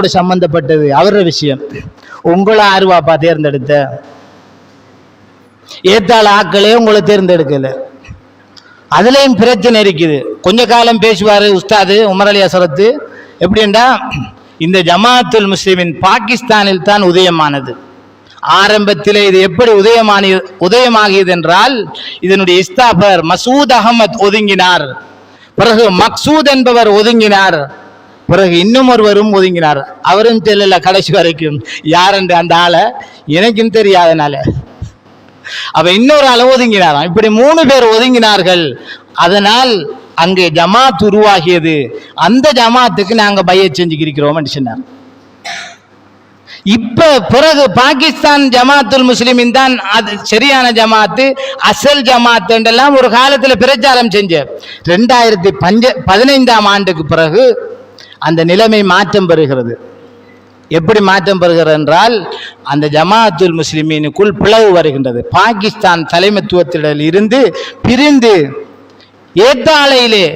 அவங்களோட சம்பந்தப்பட்டது, அவரோட விஷயம். உங்களை ஆர்வாப்பா தேர்ந்தெடுத்த ஏத்தாள் ஆக்களே உங்களை தேர்ந்தெடுக்கல. அதுலயும் பிரச்சனை இருக்குது. கொஞ்ச காலம் பேசுவாரு உஸ்தாது உமர் அலி ஹசரத். எப்படின்னா, இந்த ஜமாத்துல் முஸ்லிமின் பாகிஸ்தானில் தான் உதயமானது. ஆரம்பத்தில் இது எப்படி உதயமாகியது என்றால், இதனுடைய இஸ்தாபர் மசூத் அகமது ஒதுங்கினார், பிறகு மக்சூத் என்பவர் ஒதுங்கினார், பிறகு இன்னும் ஒருவரும் ஒதுங்கினார். அவரும் தெரியல கடைசி வரைக்கும் யார் என்று அந்த ஆளை எனக்கும் தெரியாதனால. அவ இன்னொரு ஆளை ஒதுங்கினாராம். இப்படி 3 பேர் ஒதுங்கினார்கள். அதனால் அங்கே ஜமாத் உருவாகியது. அந்த ஜமாத்துக்கு நாங்க பையத் செஞ்சுக்கிறோம் சொன்னார். இப்ப பிறகு பாகிஸ்தான் ஜமாத்துல் முஸ்லிமின் தான் அது சரியான ஜமாத்து, அசல் ஜமாத் என்றெல்லாம் ஒரு காலத்துல பிரச்சாரம் செஞ்ச. 2015ஆம் ஆண்டுக்கு பிறகு அந்த நிலைமை மாற்றம் பெறுகிறது. எப்படி மாற்றம் பெறுகிறது என்றால், அந்த ஜமாத்துல் முஸ்லிமீனுக்குள் பிளவு வருகின்றது. பாகிஸ்தான் தலைமைத்துவத்திடம் இருந்து பிரிந்து ஏத்தாளையிலே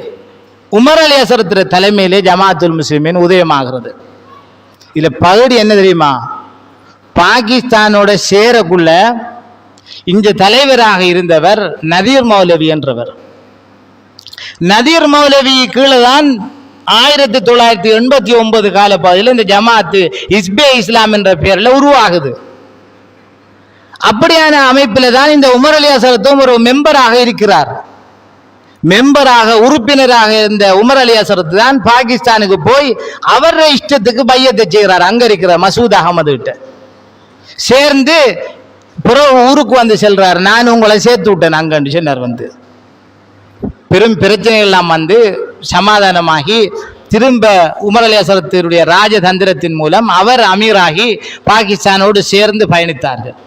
உமர் அலி ஹசரத் தலைமையிலே ஜமாத்துல் முஸ்லிமீன் உதயமாகிறது. இதுல பகுதி என்ன தெரியுமா? பாகிஸ்தானோட சேரக்குள்ள இந்த தலைவராக இருந்தவர் நதீர் மௌலவி என்றவர். நதீர் மௌலவி கீழே தான் 1989 கால பகுதியில் இந்த ஜமாத்து இஸ்பே இஸ்லாம் என்ற பெயரில் உருவாகுது. அப்படியான அமைப்பில் தான் இந்த உமர் அலி ஹசரத்தும் ஒரு மெம்பராக இருக்கிறார். உறுப்பினராக இருந்த உமர் அலி ஹசரத் தான் பாகிஸ்தானுக்கு போய் அவருடைய இஷ்டத்துக்கு பையத்தை செய்கிறார். அங்க இருக்கிற மசூத் அகமது கிட்ட சேர்ந்து பிறகு ஊருக்கு வந்து செல்றார். நான் உங்களை சேர்த்து விட்டேன் அங்கன்னு சொன்னார். வந்து பெரும் பிரச்சனைகள் எல்லாம் வந்து சமாதானமாகி திரும்ப உமர் அலி ஹசரத்தினுடைய ராஜதந்திரத்தின் மூலம் அவர் அமீராகி பாகிஸ்தானோடு சேர்ந்து பயணித்தார்கள்.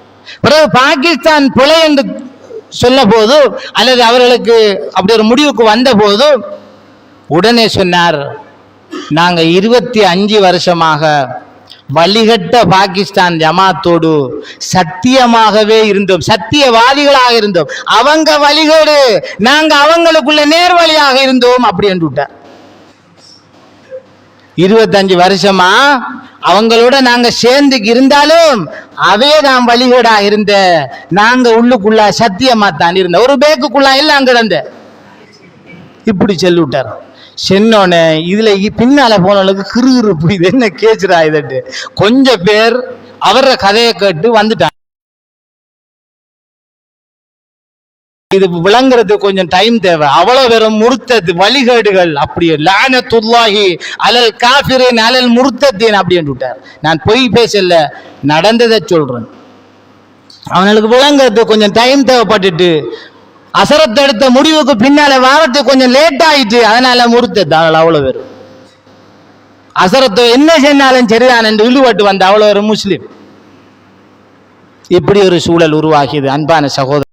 பிறகு பாகிஸ்தான் பிழை என்று சொல்ல போது அல்லது அவர்களுக்கு அப்படி ஒரு முடிவுக்கு வந்த போது உடனே சொன்னார், நாங்க 25 வருஷமாக வழிகட்ட பாகிஸ்தான் ஜமாத்தோடு சத்தியமாகவே இருந்தோம், சத்தியவாதிகளாக இருந்தோம். அவங்க வழிகேடு, நாங்க அவங்களுக்குள்ள நேர்வழியாக இருந்தோம் அப்படி என்று விட்டார். 25 வருஷமா அவங்களோட நாங்க சேர்ந்து இருந்தாலும் அவே நாம் வழிகேடாக இருந்த, நாங்க உள்ளுக்குள்ள சத்தியமா தான் இருந்த, ஒரு பேக்குக்குள்ள எல்லாம் கிடந்த இப்படி சொல்லிவிட்டார். சென்னோன்னு இதுல பின்னால போனவங்களுக்கு கிரு புரியுது, என்ன கேச்சுரா இதட்டு. கொஞ்சம் பேர் அவர கதையை கேட்டு வந்துட்டாங்க. இது விளங்குறது கொஞ்சம் டைம் தேவை. அவ்வளவு வெறும் முர்த்தத் வழிகேடுகள் அப்படியே லானத்துல்லாஹி அலல் காஃபிரின் அலல் முர்த்தத்தின் அப்படின்னு விட்டார். நான் பொய் பேசல, நடந்ததை சொல்றேன். அவனுக்கு விளங்குறது கொஞ்சம் டைம் தேவைப்பட்டுட்டு அசரத்தை எடுத்த முடிவுக்கு பின்னால வாரத்துக்கு கொஞ்சம் லேட் ஆயிட்டு, அதனால முர்த்தத் அவ்வளவு பேர். அசரத்தை என்ன செஞ்சாலும் சரிதான் என்று இழுவட்டு வந்த அவ்வளவு ஒரு முஸ்லிம். இப்படி ஒரு சூழல் உருவாகியது. அன்பான சகோதரர்,